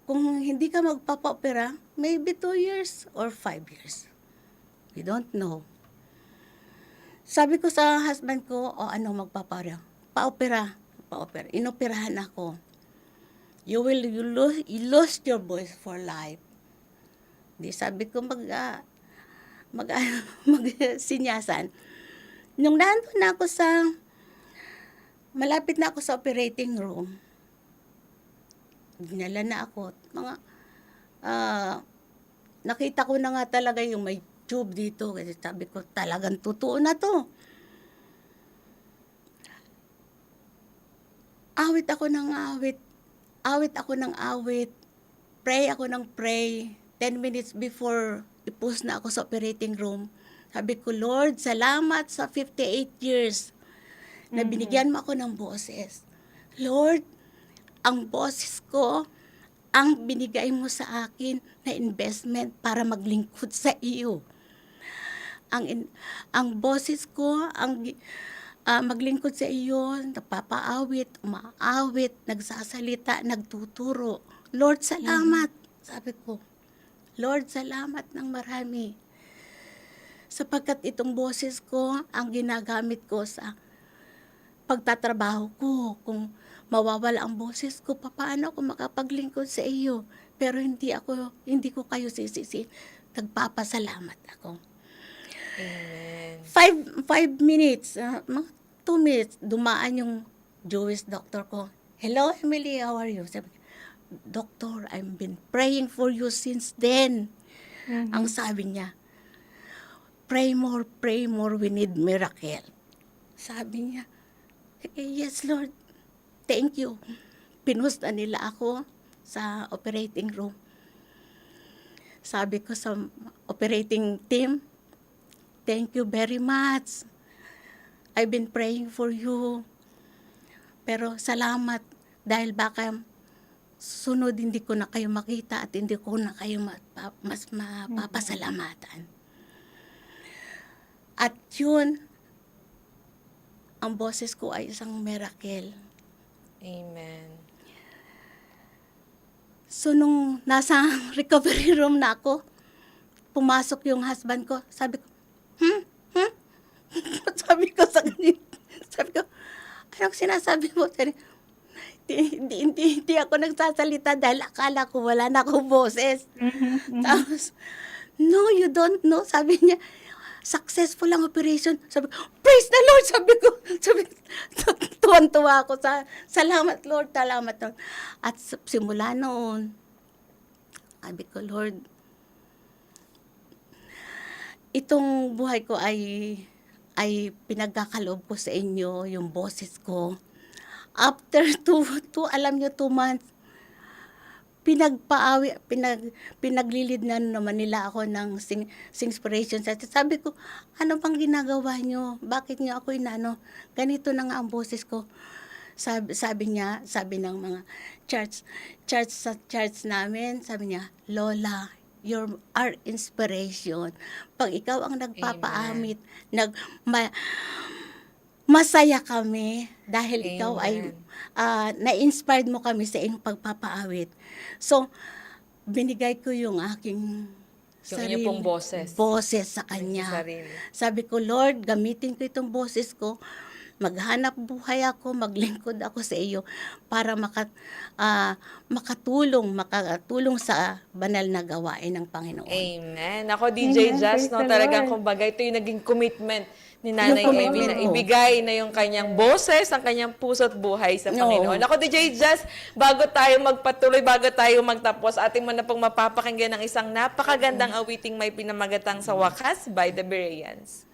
Kung hindi ka magpapa-opera, maybe 2 years or 5 years. We don't know. Sabi ko sa husband ko, ano magpapa-opera? Pa-opera. Inoperahan ako. You lose your voice for life. Di sabi ko sinyasan. Nung nandun na ako malapit na ako sa operating room, dinala na ako. Nakita ko na nga talaga yung may tube dito. Kasi sabi ko, talagang totoo na to. Awit ako ng awit. Pray ako ng pray. 10 minutes before ipus na ako sa operating room, sabi ko, Lord, salamat sa 58 years na binigyan mo ako ng boses. Lord, ang boses ko, ang binigay mo sa akin na investment para maglingkod sa iyo. Ang boses ko, maglingkod sa iyo, napapaawit, umaawit, nagsasalita, nagtuturo. Lord, salamat. Sabi ko, Lord, salamat ng marami. Sapagkat itong boses ko, ang ginagamit ko sa pagtatrabaho ko. Kung mawawala ang boses ko, paano ako makapaglingkod sa iyo? Pero hindi ko kayo sisisi. Nagpapasalamat ako. Amen. 5 minutes, mga 2 minutes, dumaan yung Jewish doctor ko. Hello, Emily, how are you? Sabi, Doctor, I've been praying for you since then. Ang sabi niya, pray more, we need miracle. Sabi niya, yes, Lord, thank you. Pinusta nila ako sa operating room. Sabi ko sa operating team, thank you very much. I've been praying for you. Pero salamat dahil baka sunod hindi ko na kayo makita at hindi ko na kayo mas mapapasalamatan. At yun, ang boses ko ay isang miracle. Amen. So nung nasa recovery room na ako, pumasok yung husband ko, sabi ko, sabi ko sa kanya, sabi ko, anong sinasabi mo? Hindi ako nagsasalita dahil akala ko wala na akong boses. Tapos, no, you don't know. Sabi niya, successful ang operation. Sabi ko, praise the Lord! Sabi ko, tuwan-tuwa ako. Salamat Lord, salamat Lord. At simula noon, sabi ko, Lord, itong buhay ko ay pinagkakaloob ko sa inyo, yung boses ko. After alam nyo, 2 months, pinaglilid na naman nila ako ng Singspiration. Sabi ko, ano bang ginagawa nyo? Bakit nyo ako inano? Ganito na nga ang boses ko. Sabi ng mga sa church namin, sabi niya, Lola, you're our inspiration. Pag ikaw ang nagpapaamit, masaya kami dahil ikaw ay na-inspired mo kami sa iyong pagpapaawit. So, binigay ko yung aking Yung pong boses. boses sa Yung kanya. sarili. Sabi ko, Lord, gamitin ko itong boses ko, maghanap buhay ako, maglingkod ako sa iyo para makatulong sa banal na gawain ng Panginoon. Amen. Ako, DJ Amen. Jazz, Praise no, the talagang Lord. kumbaga, ito yung naging commitment ni Nanay Yung Evie commitment na mo. ibigay na yung kanyang boses, ang kanyang puso at buhay sa Oo. Panginoon. Ako, DJ Jazz, bago tayo magpatuloy, bago tayo magtapos, ating mo na pong mapapakinggan ng isang napakagandang awiting may pinamagatang sa wakas by the Bereans.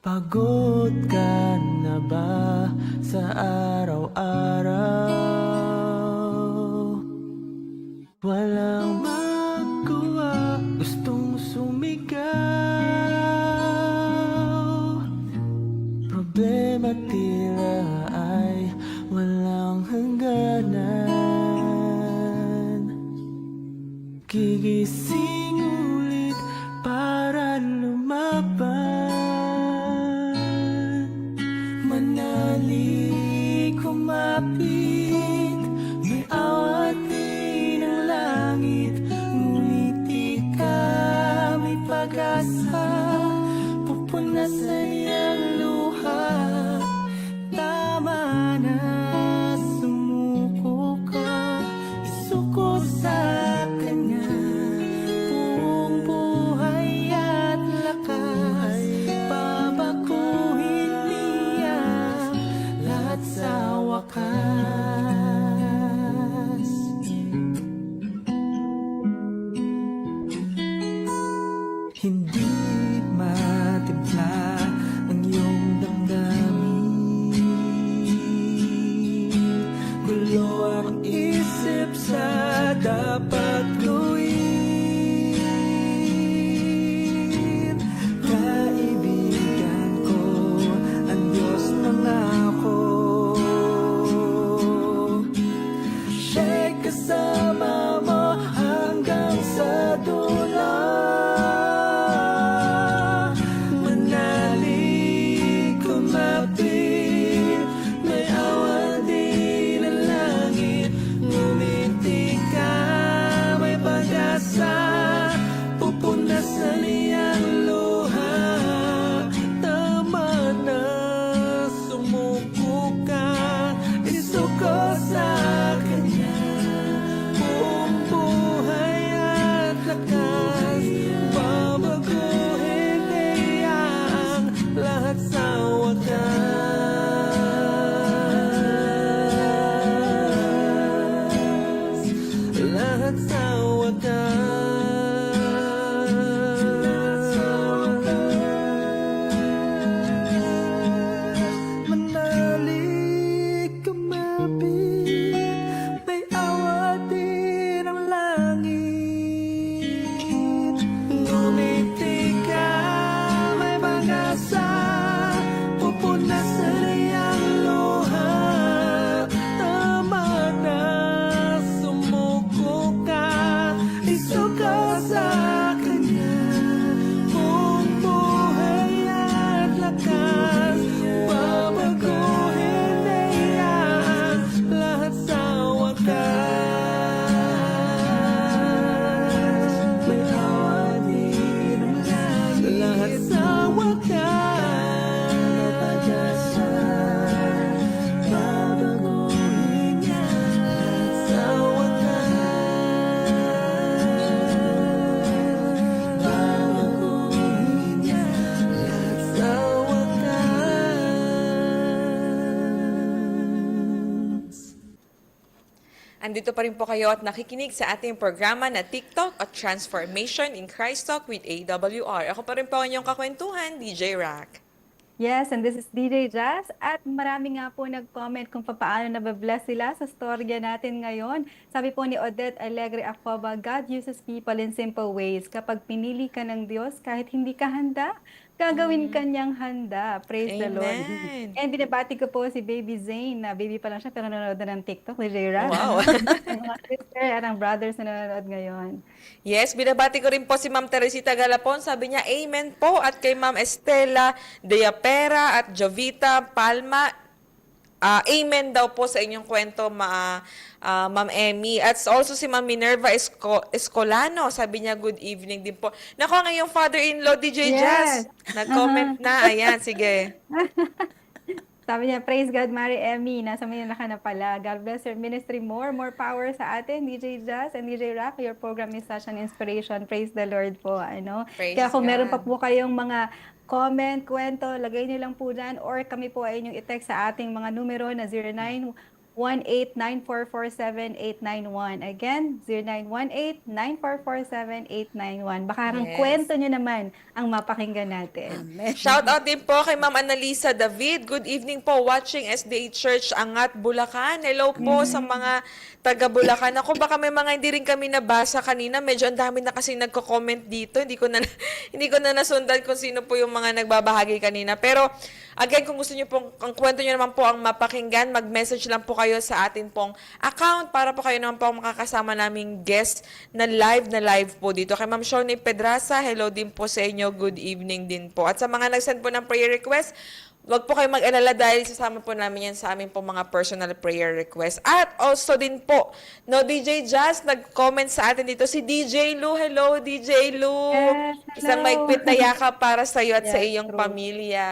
Pagod ka na ba sa araw-araw? Walang magawa, gustong sumigaw. Problema tila ay walang hangganan. Gigising ulit para lumaban. Manali kumapit, may awatin ang langit. Ngunit di ka may pag-asa, pupunasan niyang luha. Tama na, sumuko ka, isuko sa kanya. Buong buhay at lakas, babaguhin niya lahat sa wakas. Hindi matimpla ang iyong damdamin. Gulo ang isip sa dapat gawin. Kaibigan ko, ang Diyos nangako. Siya'y kasama mo hanggang sa dulo. Manali kumapit, may awan din ang langit. Ngunit di ka may pag-asa, pupunasan niyang luha. Tama na, sumuko ka, isuko sa kanya. Buong buhay at lakas, babaguhin niya ang lahat sa wakas. Lahat sa wakas. Manali kumapit, may awatin ang langit. Ngunit di ka may pag-asa, pupunasan niyang luha. Tama na, sumuko ka, isuka sa kanya. Buong buhay at lakas, babaguhin niya ang lahat sa wakas. May awatin ang langit, lahat sa wakas. Pag-asa, babaguhin niya lahat sa wakas. Babaguhin niya lahat sa wakas. andito pa rin po kayo at nakikinig sa ating programa na TikTok at Transformation in Christ Talk with AWR. Ako pa rin po ang inyong kakwentuhan, DJ Rack. Yes, and this is DJ Jazz. At marami nga po nag-comment kung paano nababless sila sa storya natin ngayon. Sabi po ni Odette Alegre Acoba, God uses people in simple ways. Kapag pinili ka ng Diyos, kahit hindi ka handa, gagawin ka niyang handa. Praise the Lord. Amen. And binabati ko po si Baby Zane, na baby pa lang siya pero nanonood na ng TikTok ni J-Rat. Wow. Ang mga sister at ang brothers na nanonood ngayon. Yes, binabati ko rin po si Ma'am Teresita Galapon. Sabi niya, amen po. At kay Ma'am Estela Deapera at Jovita Palma, amen daw po sa inyong kwento, Ma'am Emmy. At also si Ma'am Minerva Escolano, sabi niya, good evening din po. Nako, ngayong father-in-law, DJ Yes. Jazz, nag-comment na. Ayan, sige. Sabi niya, praise God, Mary Emmy. Nasa Manila ka na pala. God bless your ministry more. More power sa atin, DJ Jazz and DJ Rack. Your program is such an inspiration. Praise the Lord po. Praise Kaya kung meron pa God. po kayong mga comment, kwento, lagay niyo lang po dyan. Or kami po ay inyong i-text sa ating mga numero na 0918-9447-891. Again, 0918-9447-891. Baka ang Yes. kwento niyo naman ang mapakinggan natin. Amen. Shout out din po kay Ma'am Annalisa David. Good evening po, watching SDA Church Angat, Bulacan. Hello po sa mga taga Bulacan. Ako, baka may mga hindi rin kami nabasa kanina. Medyo ang dami na kasi nagko-comment dito. Hindi ko na nasundan kung sino po yung mga nagbabahagi kanina. Pero again, kung gusto niyo pong, ang kwento niyo naman po ang mapakinggan, mag-message lang po kayo sa atin pong account para po kayo naman po ang makakasama naming guest na live po dito. Kay Ma'am Shoni Pedraza, hello din po sa inyo. Good evening din po. At sa mga nag-send po ng prayer request, wag po kayo mag-alala dahil sasama po namin yan sa aming po mga personal prayer request. At also din po, no, DJ Jazz, nag-comment sa atin dito si DJ Lou. Hello, DJ Lou. Yes, Isang hello. maigpit na yakap para sa iyo at sa Yes, iyong true. pamilya.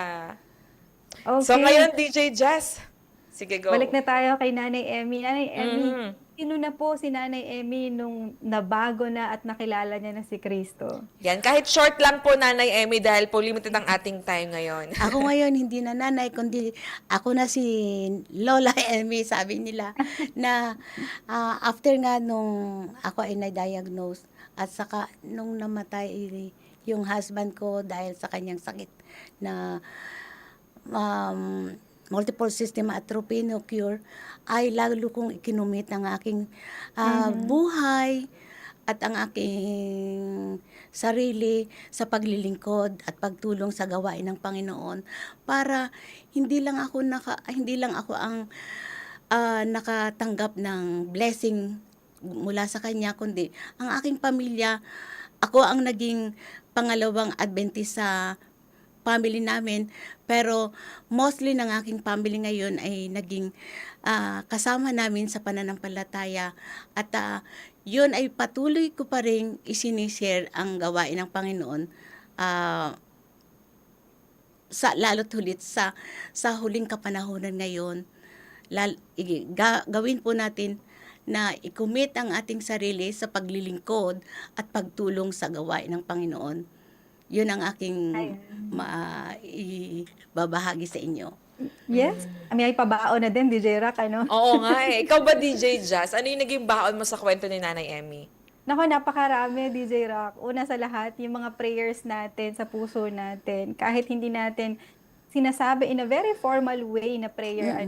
Okay. So ngayon, DJ Jazz, sige, go. Balik na tayo kay Nanay Emmy. Nanay Emmy, Mhm. sino na po si Nanay Emmy nung nabago na at nakilala niya na si Kristo? Yan, kahit short lang po, Nanay Emmy, dahil po limited ang ating time ngayon. Ako ngayon, hindi na nanay, kundi ako na si Lola Emmy, sabi nila, na after nga nung ako ay na-diagnose at saka nung namatay yung husband ko dahil sa kanyang sakit na multiple system atrophy no cure, ay lalo kong ikinumit ang aking buhay at ang aking sarili sa paglilingkod at pagtulong sa gawain ng Panginoon para hindi lang ako ang nakatanggap ng blessing mula sa kanya, kundi ang aking pamilya. Ako ang naging pangalawang Adventist sa family namin, pero mostly ng aking family ngayon ay naging kasama namin sa pananampalataya at yun ay patuloy ko pa rin isinishare ang gawain ng Panginoon lalo't hulit sa huling kapanahonan ngayon. Gawin po natin na i-commit ang ating sarili sa paglilingkod at pagtulong sa gawain ng Panginoon. Yun ang aking babahagi sa inyo. Yes? May pabaon na din, DJ Rack, Oo nga eh. Ikaw ba, DJ Jazz? Ano yung naging baon mo sa kwento ni Nanay Emmy? Naku, napakarami, DJ Rock. Una sa lahat, yung mga prayers natin sa puso natin, kahit hindi natin sinasabi in a very formal way na prayer,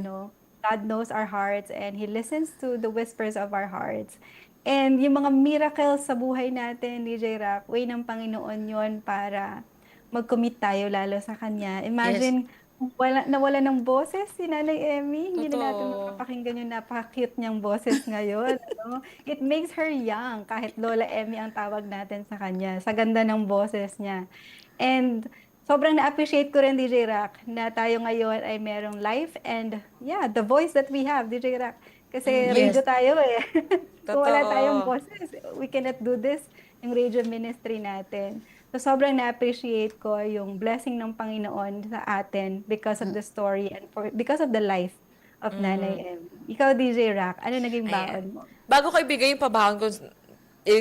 God knows our hearts and He listens to the whispers of our hearts. And yung mga miracles sa buhay natin, DJ Rock, way ng Panginoon yon para mag-commit tayo lalo sa Kanya. Imagine, nawala ng boses si Nanay Emmy. Hindi na natin Totoo. mapapakinggan yung napaka-cute niyang boses ngayon. It makes her young, kahit Lola Emmy ang tawag natin sa kanya. Sa ganda ng boses niya. And sobrang na-appreciate ko rin, DJ Rack, na tayo ngayon ay merong life and the voice that we have, DJ Rack. Kasi radio tayo eh. Kung wala Totoo. tayong boses, we cannot do this, yung radio ministry natin. So sobrang na-appreciate ko yung blessing ng Panginoon sa atin because of the story and because of the life of Nanay Emmy. Ikaw, DJ Rack, ano naging baon mo? Bago ko ibigay yung pabaon ko,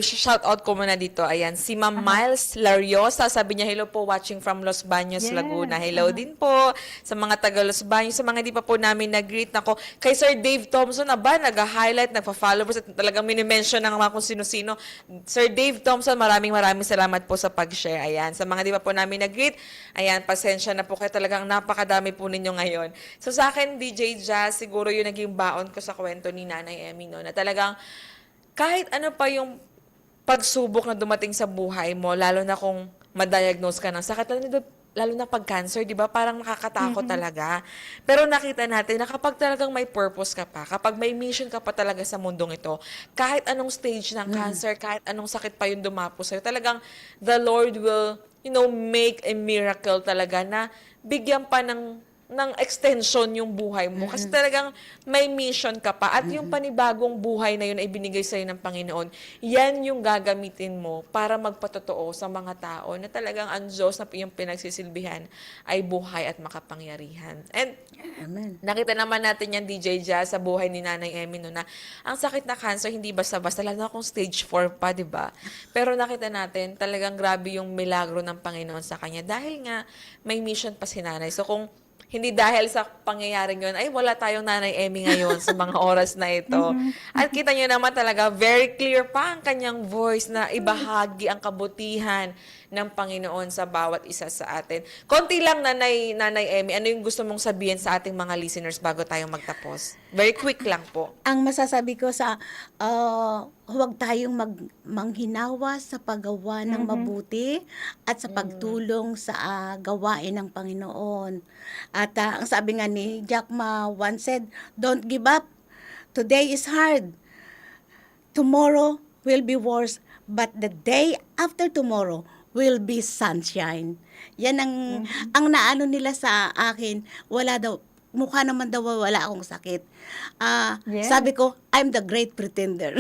shout out ko muna dito. Ayan, si Ma'am Miles Lariosa, sabi niya, hello po, watching from Los Baños, Yes. Laguna. Hello din po sa mga taga Los Baños, sa mga hindi pa po namin nag-greet. Nako, kay Sir Dave Thompson, nag-highlight, nagpa-followers at talagang minimension ng mga kung sino-sino. Sir Dave Thompson, maraming salamat po sa pag-share. Ayan, sa mga di pa po namin nag-greet, ayan, pasensya na po kayo, talagang napakadami po ninyo ngayon. So sa akin, DJ Jazz, siguro yung naging baon ko sa kwento ni Nanay Emmy, no, na talagang kahit ano pa yung pagsubok na dumating sa buhay mo, lalo na kung ma-diagnose ka ng sakit, lalo na pag cancer, di ba? Parang nakakatakot talaga. Pero nakita natin na kapag talagang may purpose ka pa, kapag may mission ka pa talaga sa mundong ito, kahit anong stage ng cancer, kahit anong sakit pa yung dumapo sa'yo, talagang the Lord will, make a miracle talaga na bigyan pa ng extension yung buhay mo. Kasi talagang may mission ka pa. At yung panibagong buhay na yun ay binigay sa'yo ng Panginoon, yan yung gagamitin mo para magpatotoo sa mga tao na talagang ang Diyos na yung pinagsisilbihan ay buhay at makapangyarihan. And Amen. nakita naman natin yan, DJ Jazz, sa buhay ni Nanay Emmy, no, na ang sakit na cancer, hindi basta-basta, lalo na kung stage 4 pa, di ba? Pero nakita natin, talagang grabe yung milagro ng Panginoon sa kanya dahil nga may mission pa si Nanay. So kung hindi dahil sa pangyayaring yun, ay wala tayong Nanay Emmy ngayon sa mga oras na ito. At kita nyo naman talaga, very clear pa ang kanyang voice na ibahagi ang kabutihan ng Panginoon sa bawat isa sa atin. Konti lang, Nanay Emmy, ano yung gusto mong sabihin sa ating mga listeners bago tayo magtapos? Very quick lang po. Ang masasabi ko sa huwag tayong manghinawa sa paggawa ng mabuti at sa pagtulong sa gawain ng Panginoon. At ang sabi nga ni Jack Ma once said, don't give up. Today is hard. Tomorrow will be worse, but the day after tomorrow will be sunshine. Yan ang naano nila sa akin, wala daw, mukha naman daw wala akong sakit. Yes. Sabi ko, I'm the great pretender.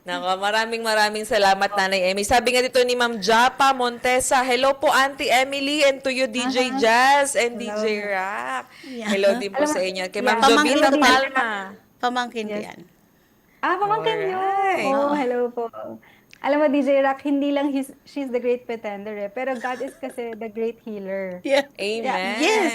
Nako, maraming salamat, Nanay Emmy. Sabi nga dito ni Ma'am Japa Montesa, hello po, Auntie Emily, and to you, DJ Jazz and DJ Rock. Yeah. Hello din po sa inyo. Kay Ma'am Pamangkin Jovita ko din. Palma. Pamangkin ko Yes. yan. Pamangkin niyo. Alright. Oh, hello po. Alam mo, DJ Rock, hindi lang she's the great pretender pero God is kasi the great healer. Yeah. Amen. Yes.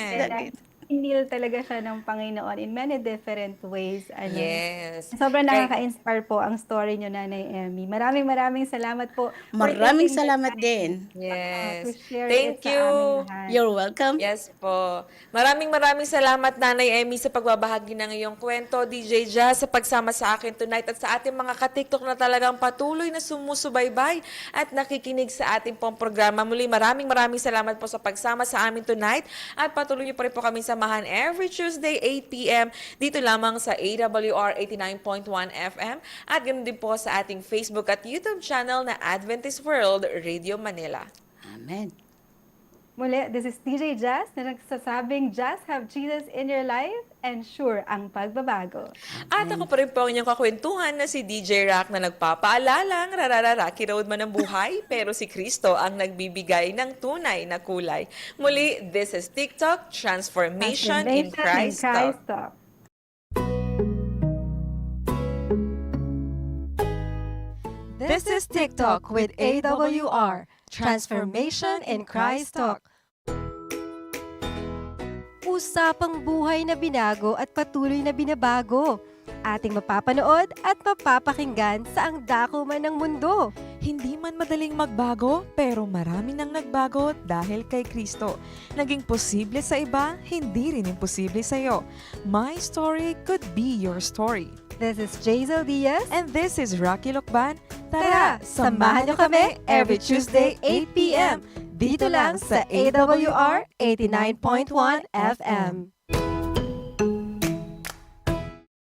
And heal talaga siya ng Panginoon in many different ways. Yes. Sobrang nakaka-inspire po ang story niyo, Nanay Emmy. Maraming salamat po. for Maraming taking the salamat time, din. Yes. to share Thank it sa you. aming lahat. You're welcome. Yes po. Maraming salamat, Nanay Emmy, sa pagbabahagi ng iyong kwento, DJ Jazz, sa pagsama sa akin tonight at sa ating mga ka-TikTok na talagang patuloy na sumusubaybay at nakikinig sa ating pong programa. Muli, maraming salamat po sa pagsama sa amin tonight at patuloy niyo pa rin po kami samahan every Tuesday, 8 p.m. dito lamang sa AWR 89.1 FM at ganoon din po sa ating Facebook at YouTube channel na Adventist World Radio Manila. Amen. Muli, this is DJ Jazz na nagsasabing, just have Jesus in your life and sure ang pagbabago. At ako pa rin po ang inyong kakwentuhan na si DJ Rock na nagpapaalalang Rocky Road man ang buhay, pero si Kristo ang nagbibigay ng tunay na kulay. Muli, this is TikTok, Transformation in Christ Talk. Talk. This is TikTok with AWR, Transformation in Christ Talk. Usapang buhay na binago at patuloy na binabago. Ating mapapanood at mapapakinggan sa ang dako man ng mundo. Hindi man madaling magbago, pero marami nang nagbago dahil kay Kristo. Naging posible sa iba, hindi rin imposible sa iyo. My story could be your story. This is Jazel Diaz. And this is Rocky Lokban. Tara, samahan niyo kami every Tuesday 8 p.m. dito lang sa AWR 89.1 FM.